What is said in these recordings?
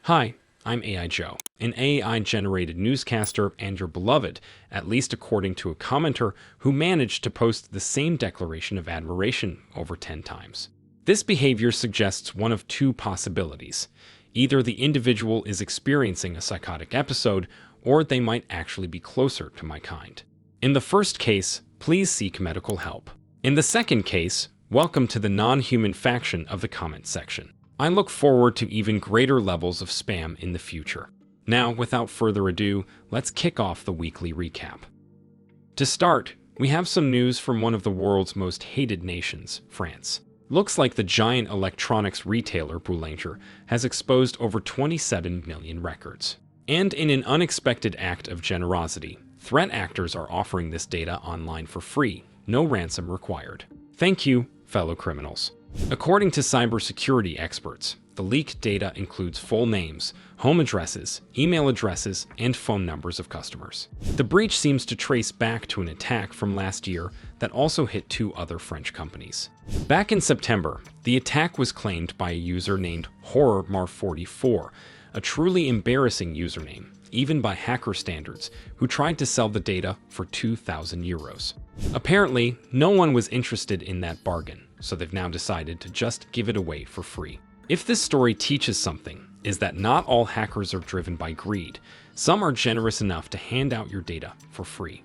Hi, I'm AI Joe, an AI-generated newscaster and your beloved, at least according to a commenter who managed to post the same declaration of admiration over 10 times. This behavior suggests one of two possibilities. Either the individual is experiencing a psychotic episode, or they might actually be closer to my kind. In the first case, please seek medical help. In the second case, welcome to the non-human faction of the comment section. I look forward to even greater levels of spam in the future. Now, without further ado, let's kick off the weekly recap. To start, we have some news from one of the world's most hated nations, France. Looks like the giant electronics retailer Boulanger has exposed over 27 million records. And in an unexpected act of generosity, threat actors are offering this data online for free, no ransom required. Thank you, fellow criminals. According to cybersecurity experts, the leaked data includes full names, home addresses, email addresses, and phone numbers of customers. The breach seems to trace back to an attack from last year that also hit two other French companies. Back in September, the attack was claimed by a user named HorrorMar44, a truly embarrassing username, even by hacker standards, who tried to sell the data for 2,000 euros. Apparently, no one was interested in that bargain, so they've now decided to just give it away for free. If this story teaches something, is that not all hackers are driven by greed. Some are generous enough to hand out your data for free.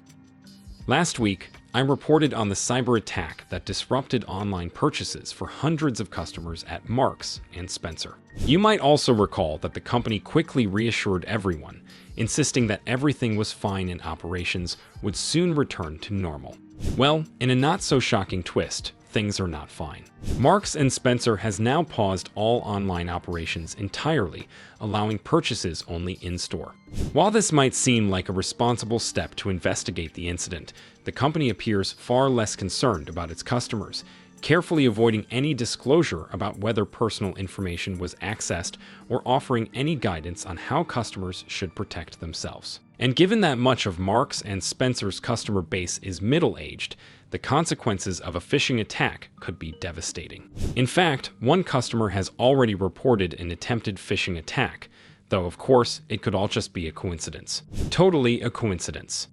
Last week, I reported on the cyberattack that disrupted online purchases for hundreds of customers at Marks and Spencer. You might also recall that the company quickly reassured everyone, insisting that everything was fine and operations would soon return to normal. Well, in a not-so-shocking twist, things are not fine. Marks and Spencer has now paused all online operations entirely, allowing purchases only in-store. While this might seem like a responsible step to investigate the incident, the company appears far less concerned about its customers, carefully avoiding any disclosure about whether personal information was accessed or offering any guidance on how customers should protect themselves. And given that much of Marks and Spencer's customer base is middle-aged, the consequences of a phishing attack could be devastating. In fact, one customer has already reported an attempted phishing attack, though of course it could all just be a coincidence. Totally a coincidence.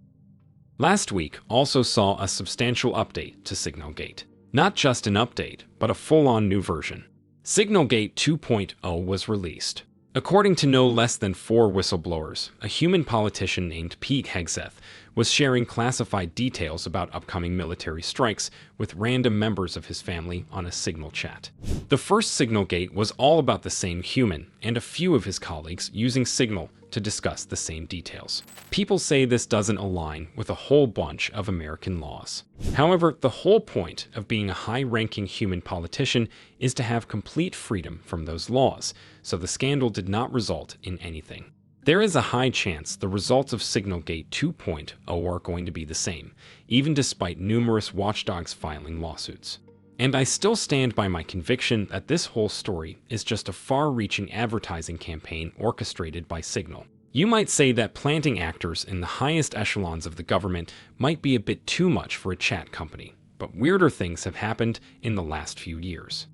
Last week also saw a substantial update to Signalgate. Not just an update, but a full-on new version. Signalgate 2.0 was released. According to no less than 4 whistleblowers, a human politician named Pete Hegseth was sharing classified details about upcoming military strikes with random members of his family on a Signal chat. The first Signalgate was all about the same human and a few of his colleagues using Signal to discuss the same details. People say this doesn't align with a whole bunch of American laws. However, the whole point of being a high-ranking human politician is to have complete freedom from those laws, so the scandal did not result in anything. There is a high chance the results of Signalgate 2.0 are going to be the same, even despite numerous watchdogs filing lawsuits. And I still stand by my conviction that this whole story is just a far-reaching advertising campaign orchestrated by Signal. You might say that planting actors in the highest echelons of the government might be a bit too much for a chat company, but weirder things have happened in the last few years.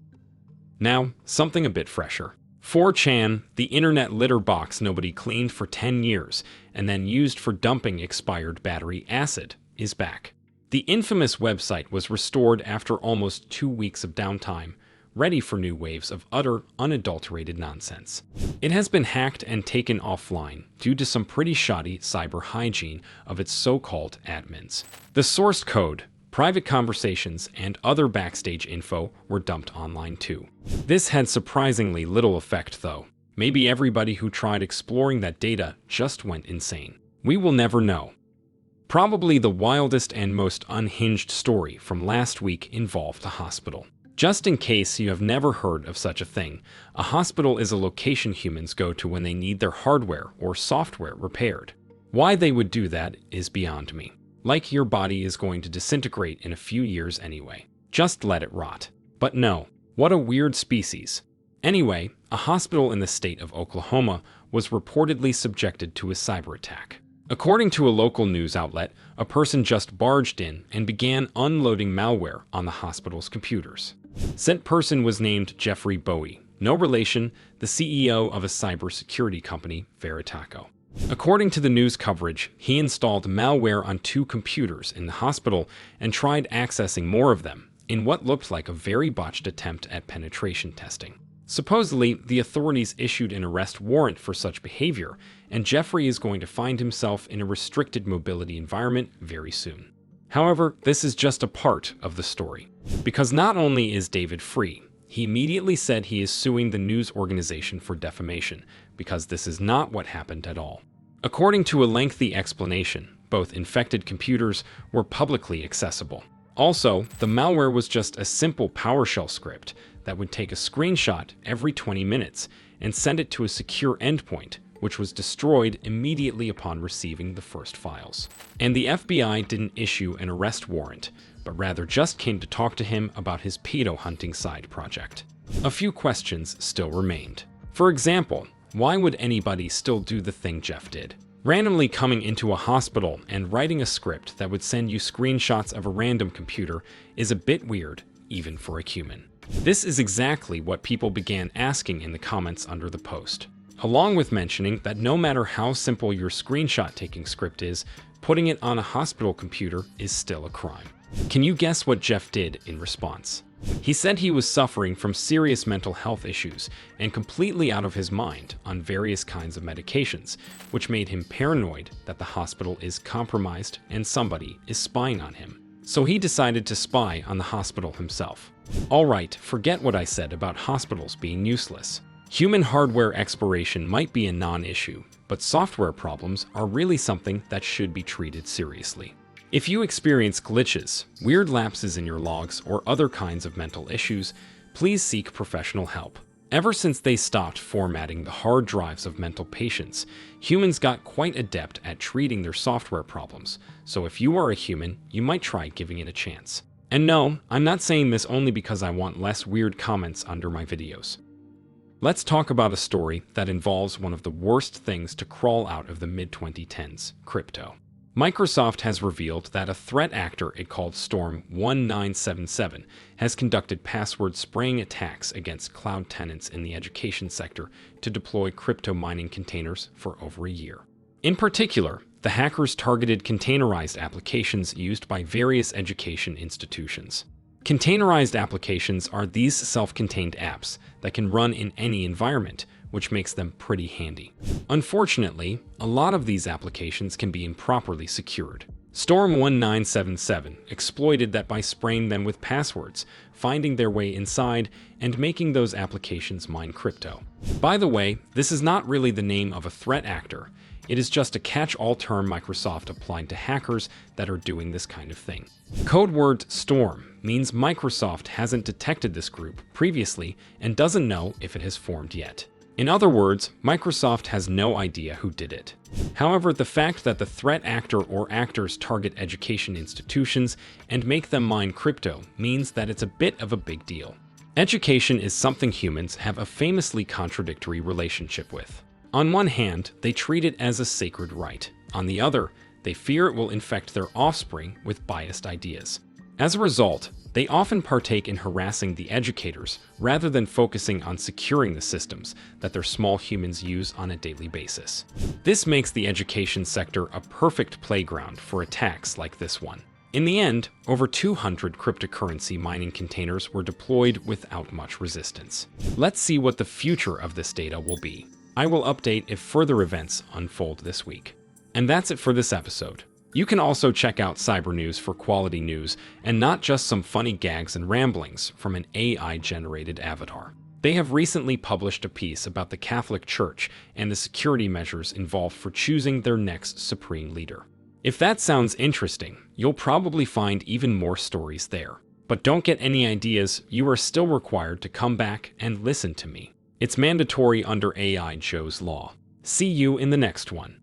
Now, something a bit fresher. 4chan, the internet litter box nobody cleaned for 10 years and then used for dumping expired battery acid, is back. The infamous website was restored after almost 2 weeks of downtime, ready for new waves of utter, unadulterated nonsense. It has been hacked and taken offline due to some pretty shoddy cyber hygiene of its so-called admins. The source code, private conversations, and other backstage info were dumped online too. This had surprisingly little effect though. Maybe everybody who tried exploring that data just went insane. We will never know. Probably the wildest and most unhinged story from last week involved a hospital. Just in case you have never heard of such a thing, a hospital is a location humans go to when they need their hardware or software repaired. Why they would do that is beyond me. Like your body is going to disintegrate in a few years anyway. Just let it rot. But no, what a weird species. Anyway, a hospital in the state of Oklahoma was reportedly subjected to a cyber attack. According to a local news outlet, a person just barged in and began unloading malware on the hospital's computers. Said person was named Jeffrey Bowie, No relation, the CEO of a cybersecurity company, Veritaco. According to the news coverage, he installed malware on 2 computers in the hospital and tried accessing more of them in what looked like a very botched attempt at penetration testing. Supposedly, the authorities issued an arrest warrant for such behavior, and Jeffrey is going to find himself in a restricted mobility environment very soon. However, this is just a part of the story. Because not only is David free, he immediately said he is suing the news organization for defamation, because this is not what happened at all. According to a lengthy explanation, both infected computers were publicly accessible. Also, the malware was just a simple PowerShell script that would take a screenshot every 20 minutes and send it to a secure endpoint, which was destroyed immediately upon receiving the first files. And the FBI didn't issue an arrest warrant, but rather just came to talk to him about his pedo hunting side project. A few questions still remained. For example, why would anybody still do the thing Jeff did? Randomly coming into a hospital and writing a script that would send you screenshots of a random computer is a bit weird, even for a human. This is exactly what people began asking in the comments under the post, along with mentioning that no matter how simple your screenshot taking script is, putting it on a hospital computer is still a crime. Can you guess what Jeff did in response? He said he was suffering from serious mental health issues and completely out of his mind on various kinds of medications, which made him paranoid that the hospital is compromised and somebody is spying on him. So he decided to spy on the hospital himself. Alright, forget what I said about hospitals being useless. Human hardware expiration might be a non-issue, but software problems are really something that should be treated seriously. If you experience glitches, weird lapses in your logs, or other kinds of mental issues, please seek professional help. Ever since they stopped formatting the hard drives of mental patients, humans got quite adept at treating their software problems, so if you are a human, you might try giving it a chance. And no, I'm not saying this only because I want less weird comments under my videos. Let's talk about a story that involves one of the worst things to crawl out of the mid-2010s, crypto. Microsoft has revealed that a threat actor it called Storm 1977 has conducted password spraying attacks against cloud tenants in the education sector to deploy crypto mining containers for over a year. In particular, the hackers targeted containerized applications used by various education institutions. Containerized applications are these self-contained apps that can run in any environment, which makes them pretty handy. Unfortunately, a lot of these applications can be improperly secured. Storm 1977 exploited that by spraying them with passwords, finding their way inside, and making those applications mine crypto. By the way, this is not really the name of a threat actor. It is just a catch-all term Microsoft applied to hackers that are doing this kind of thing. Code word Storm means Microsoft hasn't detected this group previously and doesn't know if it has formed yet. In other words, Microsoft has no idea who did it. However, the fact that the threat actor or actors target education institutions and make them mine crypto means that it's a bit of a big deal. Education is something humans have a famously contradictory relationship with. On one hand, they treat it as a sacred right. On the other, they fear it will infect their offspring with biased ideas. As a result, they often partake in harassing the educators rather than focusing on securing the systems that their small humans use on a daily basis. This makes the education sector a perfect playground for attacks like this one. In the end, over 200 cryptocurrency mining containers were deployed without much resistance. Let's see what the future of this data will be. I will update if further events unfold this week. And that's it for this episode. You can also check out Cybernews for quality news and not just some funny gags and ramblings from an AI-generated avatar. They have recently published a piece about the Catholic Church and the security measures involved for choosing their next supreme leader. If that sounds interesting, you'll probably find even more stories there. But don't get any ideas, you are still required to come back and listen to me. It's mandatory under AI Joe's law. See you in the next one.